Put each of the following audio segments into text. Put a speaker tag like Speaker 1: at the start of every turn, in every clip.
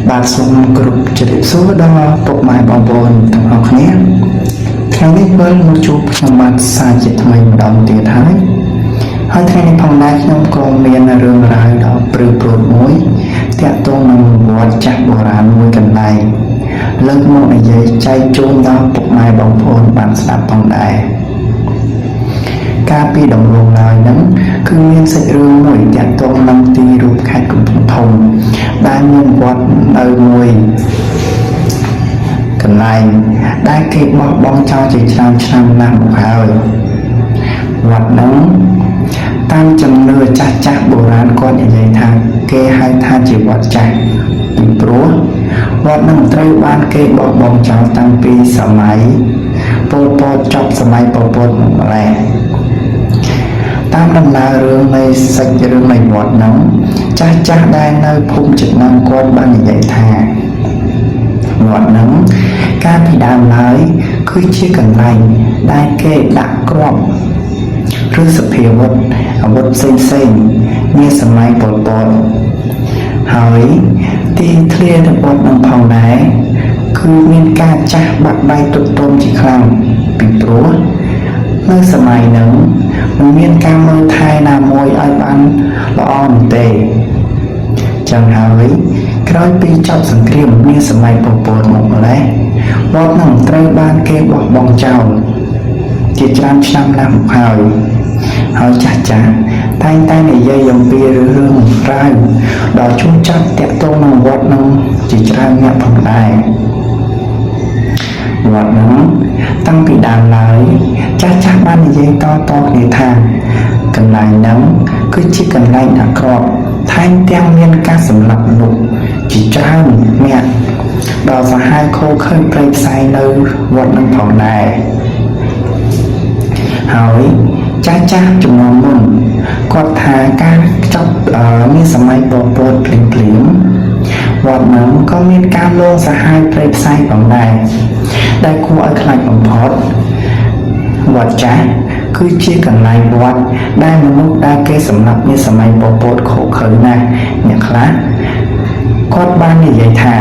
Speaker 1: បាទសូមគោរពជម្រាបសួរដល់ពុកម៉ែបងប្អូនទាំងអស់គ្នាថ្ងៃនេះវិលមកជួបខ្ញុំបាទសាជាថ្មីម្ដងទៀតហើយថ្ងៃនេះផងដែរខ្ញុំក៏មានរឿងរ៉ាវដ៏ព្រឺព្រួតមួយទាក់ទងនឹងវត្តចាស់បុរាណមួយកន្លែងលើកមកនិយាយចែកជូនដល់ពុកម៉ែបងប្អូនបានស្ដាប់ផងដែរកាលពីដំបូងឡើយហ្នឹងគឺមានសាច់រឿងមួយទាក់ទងនឹងទីរូបខេត្តកំពង់ធំដែលមានវត្តនៅមួយកន្លែងដែលគេបោះបង់ចោលជាច្រើនឆ្នាំណាស់មកហើយវត្តហ្នឹងតាមជំនឿចាស់បុរាណគាត់និយាយថាគេហៅថាជាវត្តចាស់ពីព្រោះវត្តហ្នឹងត្រូវបានគេបោះបង់ចោលតាំងពីសម័យពលពតចប់សម័យពលពតមកម្ល៉េះតាមដំណើររឿងនៃសាច់រឿងនៃវត្តហ្នឹងចាស់ដែលនៅភូមិជិតហ្នឹងគាត់បាននិយាយថាវត្តហ្នឹងកាលពីដើមឡើយគឺជាកន្លែងដែលគេដាក់គ្រាប់ឬសភាវុធអាវុធផ្សេងនាសម័យពលពតហើយទីធ្លារបស់នឹងផងដែរគឺមានការចាស់បាក់បែកទុកទោមជាខ្លាំងពីព្រោះនៅសម័យហ្នឹងមិនមានការមើលថែណាមួយឲ្យបានល្អនោះទេចឹងហើយក្រោយពីចប់សង្គ្រាមនាសម័យពលពតមកម្ល៉េះវត្តហ្នឹងត្រូវបានគេបោះបង់ចោលជាច្រើនឆ្នាំណាស់មកហើយចាស់តែងតែនិយាយអំពីរឿងរ៉ាវដ៏ជូរចត់ទាក់ទងនឹងវត្តហ្នឹងជាច្រើនអ្នកផងដែរវត្តហ្នឹងតាំងពីដើមឡើយចាស់បាននិយាយតគ្នាថាកន្លែងហ្នឹងគឺជាកន្លែងអាក្រក់ថែមទាំងមានការសម្លាប់មនុស្សជាច្រើនអ្នកដល់សាហាវខូឃើញព្រៃផ្សៃនៅវត្តហ្នឹងផងដែរហើយចាស់ចំនួនមុនគាត់ថាការចប់មានសម័យពលពតភ្លាមវត្តហ្នឹងក៏មានការលងសាហាវព្រៃផ្សៃផងដែរដែលគួរឲ្យខ្លាចបំផុតវត្តចាស់គឺជាកន្លែងវត្តដែលមនុស្សដែលគេសម្លាប់នាសម័យពលពតខូឃើញណាស់អ្នកខ្លះគាត់បាននិយាយថា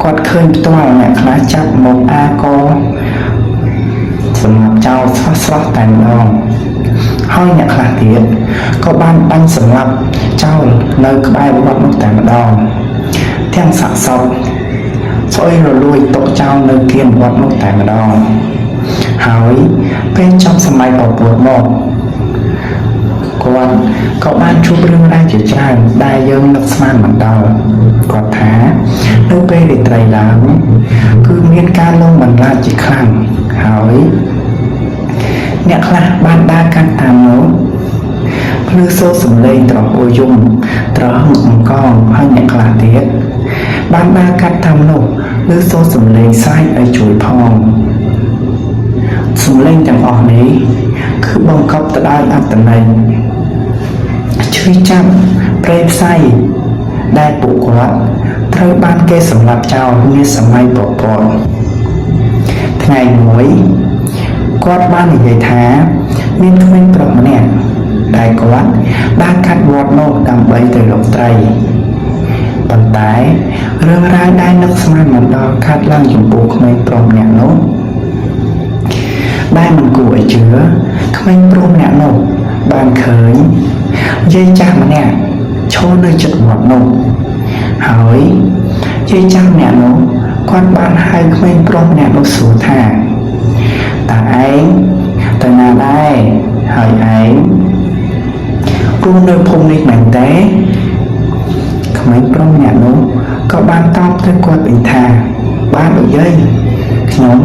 Speaker 1: គាត់ឃើញផ្ទាល់អ្នកខ្លះចាប់មកអាកសម្រាប់ចោលស្រស់តែម្ដងហើយអ្នកខ្លះទៀតក៏បានបាញ់សម្លាប់ចោលនៅក្បែរវត្តនោះតែម្ដងទាំងសាកសពស្អុយរលួយຕົកចោលនៅគៀនវត្តនោះតែម្ដងហើយពេលចប់សម័យពលពតមកគាត់ក៏បានជួបរឿងរ៉ាវជាច្រើនដែលយើងនឹកស្មានមិនដល់គាត់ថានៅពេលរាត្រីឡើងគឺមានការលងបន្លាចជាខ្លាំងហើយអ្នកខ្លះបានដើរកាត់តាមនោះភ្លឺសូរសំឡេងត្រហួយំត្រហឹងអង្កងហើយអ្នកខ្លះទៀតបានដើរកាត់តាមនោះឮសូរសំឡេងសាយឲ្យជួយផងសំឡេងទាំងអស់នេះគឺបង្កប់ទៅដោយអត្ថន័យឈឺចាប់ព្រៃផ្សៃដែលពួកគាត់ត្រូវបានគេសម្លាប់ចោលនាសម័យពលពតថ្ងៃមួយគាត់បាននិយាយថាមានក្មេងប្រុសម្នាក់ដែលគាត់បានកាត់វត្តនោះដើម្បីទៅលុបត្រីប៉ុន្តែរឿងរ៉ាវដែលនឹកស្មានមិនដល់កាត់ឡើងចំពោះក្មេងប្រុសម្នាក់នោះដែលមិនគួរឲ្យជឿក្មេងប្រុសម្នាក់នោះបានឃើញយាយចាស់ម្នាក់ឈរនៅជិតវត្តនោះហើយយាយចាស់ម្នាក់នោះគាត់បានហៅក្មេងប្រុសម្នាក់នោះសួរថាតើឯងទៅណាដែរហើយឯងគង់នៅភូមិនេះមែនទេក្មេងប្រុសម្នាក់នោះក៏បានតបទៅគាត់វិញថាបាទលោកយាយខ្ញុំ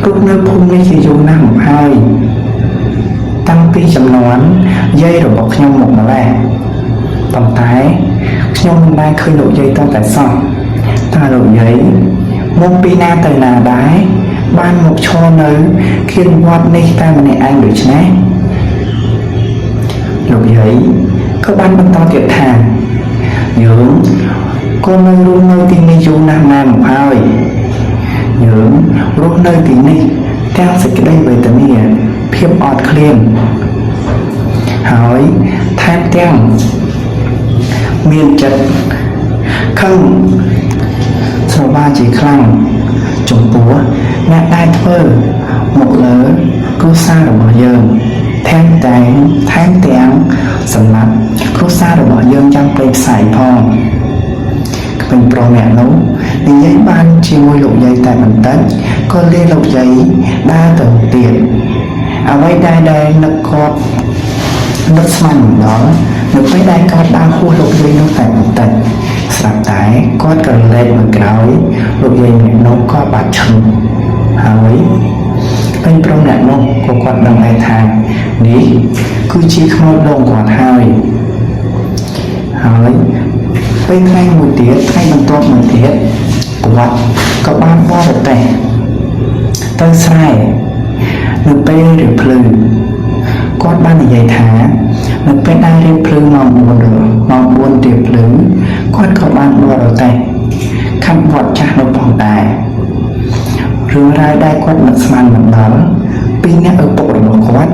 Speaker 1: រស់នៅភូមិនេះជាយូរណាស់មកហើយតាំងពីចំនួនយាយរបស់ខ្ញុំមកម្ល៉េះប៉ុន្តែខ្ញុំមិនបានឃើញលោកយាយតតែសោះតើលោកយាយមកពីណាទៅណាដែរបានមកឈរនៅគៀនវត្តនេះតែម្នាក់ឯងដូច្នេះលោកយាយក៏បានបន្តទៀតថាយើងក៏នៅរស់នៅទីនេះយូរណាស់មកហើយយើងរស់នៅទីនេះទាំងសេចក្តីវេទនាភាពអត់ឃ្លានហើយថែមទាំងមានចិត្តខឹង បាលជាខ្លាំងចំពោះអ្នកដែលធ្វើមកលើគ្រួសាររបស់យើងថែមទាំងសម្រាប់គ្រួសាររបស់យើងចាំពេលផ្សាយផងក្មេងប្រុសម្នាក់នោះនិយាយបានជាមួយលោកយាយតែបន្តិចក៏លាលោកយាយដើរទៅទៀតអ្វីដែលនឹកគាត់នឹកស្មានម្ដងនៅពេលដែលគាត់ដើរហួសលោកយាយនោះតែបន្តិចស្រាប់តែគាត់ក៏លេចមកក្រោយលោកយាយម្នាក់នោះក៏បាត់ឈឺហើយពេញប្រុសអ្នកនោះក៏គាត់ដឹងដែរថានេះគឺជាខ្មោចលងគាត់ហើយពេលថ្ងៃមួយទៀតថ្ងៃបន្ទាប់មួយទៀតគាត់ក៏បានបរទេះទៅស្រែនៅពេលរៀបភ្លឺគាត់បាននិយាយថានៅពេលដែលរៀបភ្លឺម៉ោង 4 រៀបភ្លឺគាត់ក៏បានបរទេះខំវត្តចាស់នៅផងដែររឿងរ៉ាវដែលគាត់នឹកស្មានមិនដល់ពីអ្នកឪពុករបស់គាត់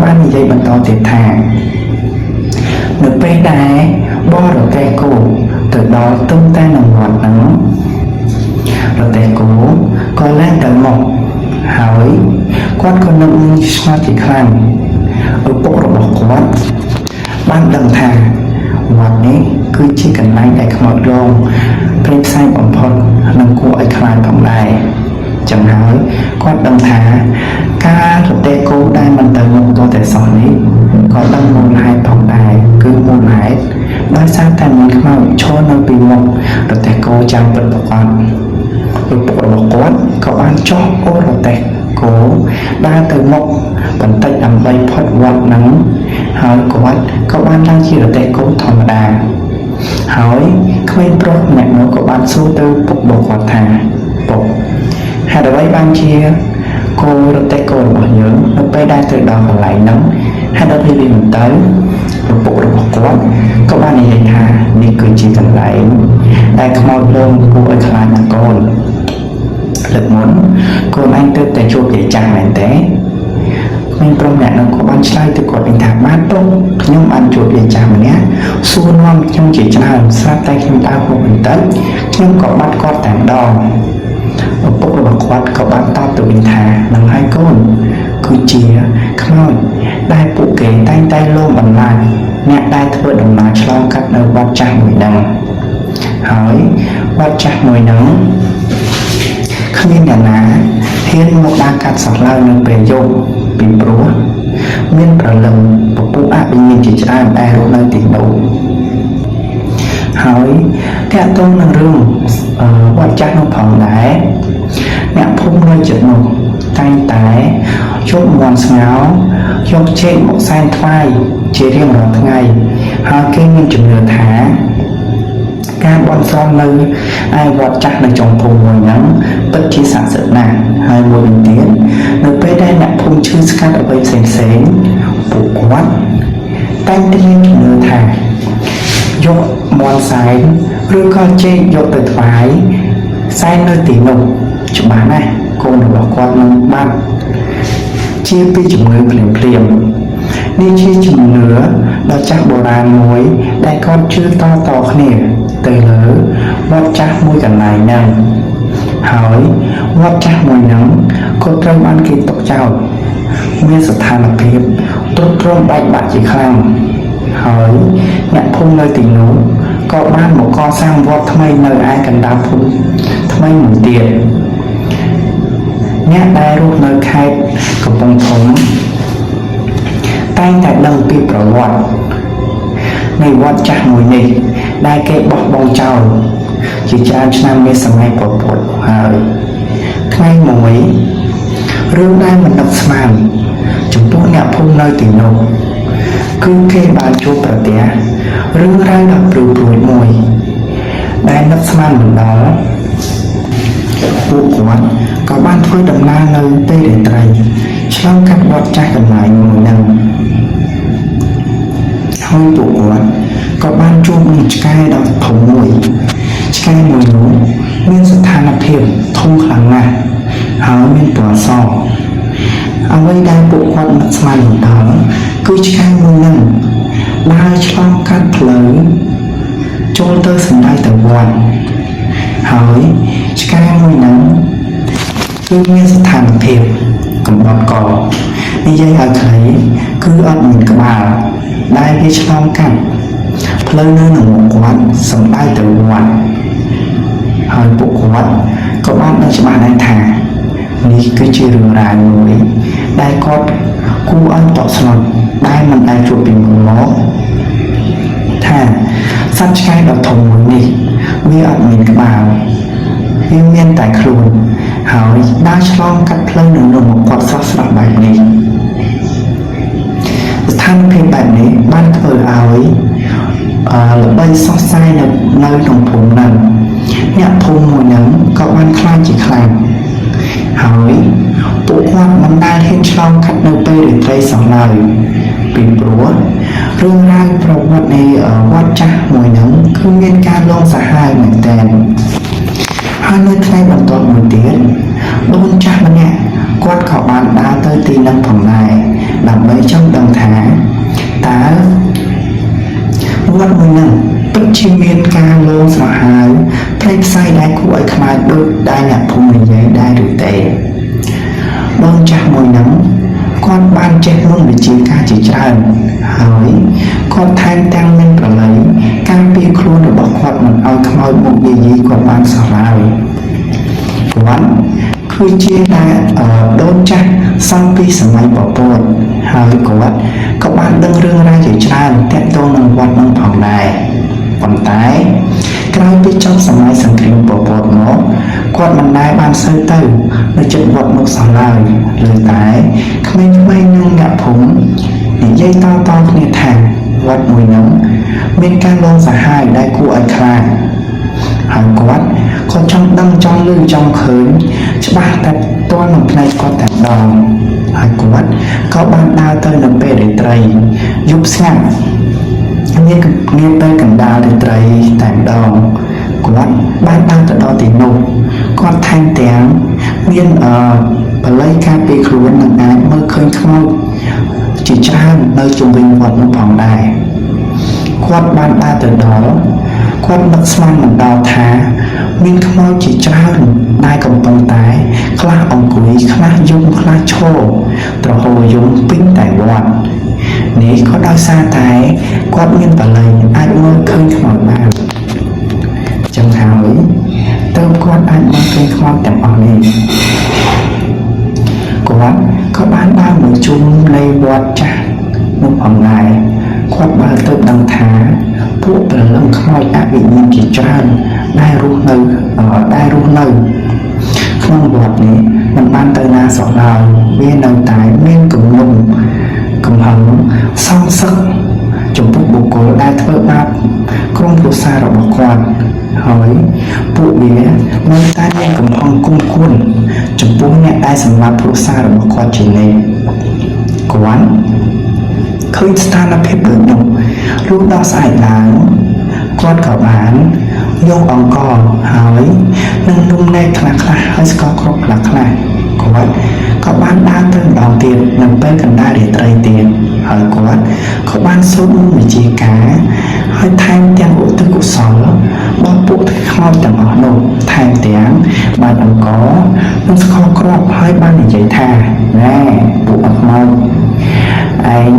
Speaker 1: បាននិយាយបន្តទៀតថានៅពេលដែលបរទេះគោទៅដល់ទុំតែនឹងវត្តហ្នឹងរទេះគោក៏ឡើងទៅមកហើយគាត់ក៏នឹកស្មារតីខ្លាំងឪពុករបស់គាត់បានដឹងថាវត្តនេះគឺជាកន្លែងដែលខ្មោចលងព្រៃផ្សៃបំផុតនិងគួរឲ្យខ្លាចផងដែរចឹងហើយគាត់ដឹងថាការរទេះគោដែលមិនទៅមុខទោះតែសោះនេះក៏ដឹងមូលហេតុផងដែរគឺមូលហេតុដោយសារតែមានខ្មោចឈរនៅពីមុខរទេះគោចាំពិតប្រាកដឪពុករបស់គាត់ក៏បានចុះអូររទេះគោដើរទៅមុខបន្តិចដើម្បីផុតវត្តហ្នឹងហើយគាត់ក៏បានឡើងជារទេះគោធម្មតាហើយក្មេងប្រុសម្នាក់នោះក៏បានសួរទៅពុករបស់គាត់ថាពុកហេតុអ្វីបានជាគោរទេះគោរបស់យើងនៅពេលដែលទៅដល់កន្លែងហ្នឹងហេតុអ្វីវាមិនទៅឪពុករបស់គាត់ក៏បាននិយាយថានេះគឺជាកន្លែងដែលខ្មោចលងគួរឲ្យខ្លាចណាស់កូនលើកមុនកូនឯងទើបតែជួបយាយចាស់មែនទេក្មេងប្រុសម្នាក់នោះក៏បានឆ្លើយទៅគាត់វិញថាបានពុកខ្ញុំបានជួបយាយចាស់ម្នាក់សួរនាំខ្ញុំជាច្រើនស្រាប់តែខ្ញុំដើរហួសបន្តិចខ្ញុំក៏បាត់គាត់តែម្ដងឪពុករបស់គាត់ក៏បានតបទៅវិញថានឹងហើយកូនគឺជាខ្មោចដែលពួកគេតែងតែលងបន្លាចអ្នកដែលធ្វើដំណើរឆ្លងកាត់នៅវត្តចាស់មួយហ្នឹងហើយវត្តចាស់មួយហ្នឹងគ្មានអ្នកណាហ៊ានមកដើរកាត់សោះឡើយនៅពេលយប់ពីព្រោះមានប្រលឹងពពុះអវិញ្ញាណជាច្រើនដែលរស់នៅទីនោះហើយតាក់ទងនឹងរឿងវត្តចាស់នោះផងដែរអ្នកភូមិនៅជិតនោះតែងតែយកមន់ស្ងោយកចេកមកសែនថ្វាយជារៀងរាល់ថ្ងៃហើយគេមានជំនឿថាការបន់ស្រន់នៅឯវត្តចាស់នៅចុងភូមិមួយហ្នឹងពិតជាស័ក្តិសិទ្ធិណាស់ហើយមួយវិញទៀតនៅពេលដែលអ្នកភូមិឈឺស្កាត់អ្វីផ្សេងពួកគាត់តែងតែមានជំនឿថាយកមន់សែនឬក៏ចេកយកទៅថ្វាយសែននៅទីនោះច្បាស់ណាស់កូនរបស់គាត់នឹងបាត់ជាពីជំងឺភ្លាមនេះជាជំនឿដ៏ចាស់បុរាណមួយដែលគាត់ជឿតគ្នាទៅលើវត្តចាស់មួយកន្លែងហ្នឹងហើយវត្តចាស់មួយហ្នឹងក៏ត្រូវបានគេទុកចោលមានស្ថានភាពទ្រុឌទ្រោមបែកបាក់ជាខ្លាំងហើយអ្នកភូមិនៅទីនោះក៏បានមកកសាងវត្តថ្មីនៅឯកណ្ដាលភូមិថ្មីមួយទៀតអ្នកដែលរស់នៅខេត្តកំពង់ធំតែងតែដឹងពីប្រវត្តិនៃវត្តចាស់មួយនេះដែលគេបោះបង់ចោលជាច្រើនឆ្នាំនាសម័យប៉ុលពតហើយថ្ងៃមួយរឿងដែលមិននឹកស្មានចំពោះអ្នកភូមិនៅទីនោះគឺគេបានជួបប្រទះរឿងរ៉ាវដ៏ព្រឺព្រួយមួយដែលនឹកស្មានមិនដល់ពួកគាត់ក៏បានធ្វើដំណើរនៅពេលរាត្រីឆ្លងកាត់វត្តចាស់កន្លែងមួយហ្នឹងហើយពួកគាត់ក៏បានជួបនឹងឆ្កែដ៏ធំមួយឆ្កែមួយនោះមានស្ថានភាពធំខ្លាំងណាស់ហើយមានពណ៌សអ្វីដែលពួកគាត់នឹកស្មានមិនដល់គឺឆ្កែមួយហ្នឹងដើរឆ្លងកាត់ផ្លូវចូលទៅសំដៅទៅវត្ត ហើយឆ្កែមួយហ្នឹងគឺមានស្ថានភាពកំបត់កនិយាយឲ្យខ្លីគឺអត់មានក្បាលដែលវាឆ្លងកាត់ផ្លូវនៅក្នុងគាត់សំដៅទៅវត្តហើយពួកគាត់ក៏បានដឹងច្បាស់ដែរថានេះគឺជារឿងរ៉ាវមួយដែលគាត់គួរឲ្យតក់ស្លុតដែលមិនដែលជួបពីមុនមកថាសត្វឆ្កែដ៏ធំមួយនេះវាអត់មានក្បាលវាមានតែខ្លួនហើយដើរឆ្លងកាត់ផ្លូវនៅក្នុងគាត់ស្រស់ស្រាយបែបនេះស្ថានភាពបែបនេះបានធ្វើឲ្យល្បីសុសសាយនៅក្នុងភូមិហ្នឹងអ្នកភូមិមួយហ្នឹងក៏បានខ្លាចជាខ្លាំងហើយពួកគាត់មិនដែលហ៊ានឆ្លងកាត់នៅពេលរាត្រីសោះឡើយពីព្រោះរឿងរ៉ាវប្រវត្តិនៃវត្តចាស់មួយហ្នឹងគឺមានការលងសាហាវមែនទែនហើយនៅថ្ងៃបន្ទាប់មួយទៀតដូនចាស់ម្នាក់គាត់ក៏បានដើរទៅទីហ្នឹងផងដែរដើម្បីចង់ដឹងថាតើវត្តមួយហ្នឹងពិតជាមានការលងសាហាវផ្លេចផ្សាយដែលគួរឲ្យខ្លាចដូចដែលអ្នកភូមិនិយាយដែរឬទេដូនចាស់មួយហ្នឹងគាត់បានចេះមុនវិជាការជាច្រើនហើយគាត់ថែមទាំងមានប្រឡ័យការពារខ្លួនរបស់គាត់មិនឲ្យខ្មោចមកយាយីគាត់បានសោះឡើយគាត់គឺជាដែលដូនចាស់សង់ពីសម័យប្រពន្ធហើយគាត់ក៏បានដឹងរឿងរ៉ាវជាច្រើនទាក់ទងនឹងវត្តនឹងផងដែរប៉ុន្តែក្រោយពីចប់សម័យសង្គ្រាមប្រពន្ធមកគាត់មិនដែលបានសូវទៅនៅជិតវត្តនោះសោះឡើយលើតែក្មេងៗនឹងអ្នកភូមិនិយាយតគ្នាថាវត្តមួយនោះមានការលងសាហាវដែលគួរឲ្យខ្លាចហើយគាត់ក៏ចង់ដឹងចង់ឮចង់ឃើញច្បាស់តែទាល់នឹងផ្នែកគាត់តែម្ដងហើយគាត់ក៏បានដើរទៅនៅពេលរាត្រីយប់ស្ងាត់មានពេលកណ្ដាលរាត្រីតែម្ដងគាត់បានដើរទៅដល់ទីនោះគាត់ថែមទាំងមានបល័យការពារខ្លួននឹងអាចមើលឃើញខ្មោចជាច្រើននៅជុំវិញវត្តនោះផងដែរគាត់បានដើរទៅដល់គាត់នឹកស្មានមិនដល់ថាមានខ្មោចជាច្រើនដែលកំពុងតែខ្លះអង្គុយខ្លះយំខ្លះឈរត្រហោយំពេញតែវត្តនេះក៏ដោយសារតែគាត់មានបល័យអាចមើលឃើញខ្មោចបានចឹងហើយទើបគាត់អាចមើលឃើញខ្មោចទាំងអស់នេះគាត់ក៏បានដើរមកជុំនៃវត្តចាស់នោះផងដែរគាត់បានទៅដឹងថាពួកព្រលឹងខ្មោចអវិញ្ញាណជាច្រើនដែលរស់នៅក្នុងវត្តនេះមិនបានទៅណាសោះឡើយវានៅតែមានកំហឹងសងសឹកចំពោះបុគ្គលដែលធ្វើបាបក្រុមគ្រួសាររបស់គាត់ហើយពួកវានៅតែមានកំហឹងគុំគួនចំពោះអ្នកដែលសម្លាប់គ្រួសាររបស់គាត់ជានិច្ចគាត់ឃើញស្ថានភាពដូចនោះលុះដល់ស្អែកឡើងគាត់ក៏បានយកអង្ករហើយនឹងនំនែកខ្លះហើយស្ករគ្រាប់ខ្លះគាត់ក៏បានដើរទៅម្ដងទៀតនៅពេលកណ្ដាលរាត្រីទៀតហើយគាត់ក៏បានសូត្រមន្តវិជាការហើយថែមទាំងឧទ្ទិសកុសលដល់ពួកខ្មោចទាំងអស់នោះថែមទាំងបានអង្ករនិងស្ករគ្រាប់ហើយបាននិយាយថាណែពួកខ្មោចឯង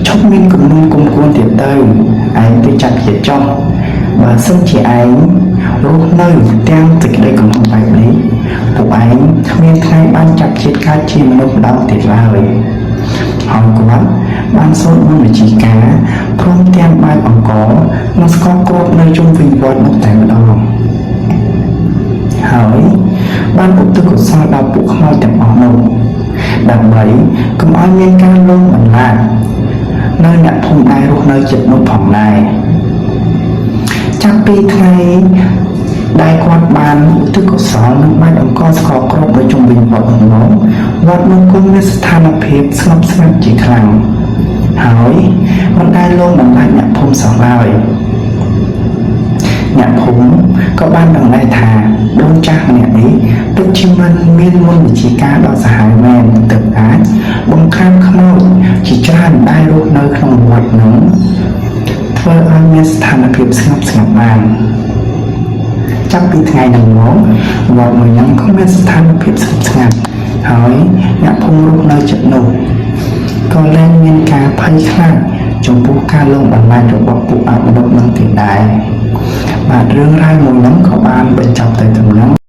Speaker 1: ឈប់មានគំនុំគុំគួនទៀតទៅឯងទៅចាត់ជាចោះបើសិនជាឯងរស់នៅទាំងសេចក្តីកំហឹងបែបនេះពួកឯងគ្មានថ្ងៃបានចាប់ជាតិកើតជាមនុស្សម្ដងទៀតឡើយហើយគាត់បានសូត្រមន្តវិជាការព្រមទាំងបានអង្ករនិងស្ករគ្រាប់នៅជុំវិញវត្តនោះតែម្ដងហើយបានឧទ្ទិសកុសលដល់ពួកខ្មោចទាំងអស់នោះដើម្បីកុំឲ្យមានការលងបន្លាចនៅអ្នកភូមិដែលរស់នៅជិតនោះផងដែរចាប់ពីថ្ងៃដែលគាត់បានឧទ្ទិសកុសលនិងបានអង្ករស្ករគ្រាប់នៅជុំវិញវត្តនោះវត្តនោះក៏មានស្ថានភាពស្ងប់ស្ងាត់ជាខ្លាំងហើយមិនដែលលងបន្លាចអ្នកភូមិសោះឡើយអ្នកភូមិក៏បានដឹងដែរថាដូនចាស់ម្នាក់នេះពិតជាមានមន្តវិជាការដ៏សាហាវមែនទើបអាចបង្ក្រាបខ្មោចជាច្រើនដែលរស់នៅក្នុងវត្តនោះធ្វើឲ្យមានស្ថានភាពស្ងប់ស្ងាត់បាន ចាប់ពីថ្ងៃនឹងមកវត្តមួយហ្នឹងក៏មានស្ថានភាពស្ងប់ស្ងាត់ហើយអ្នកភូមិរស់នៅជិតនោះក៏លែងមានការភ័យខ្លាចចំពោះការលងបន្លាចរបស់ពួកអមនុស្សនឹងទៀតដែរបាទរឿងរ៉ាវមួយហ្នឹងក៏បានបញ្ចប់ទៅត្រឹមហ្នឹង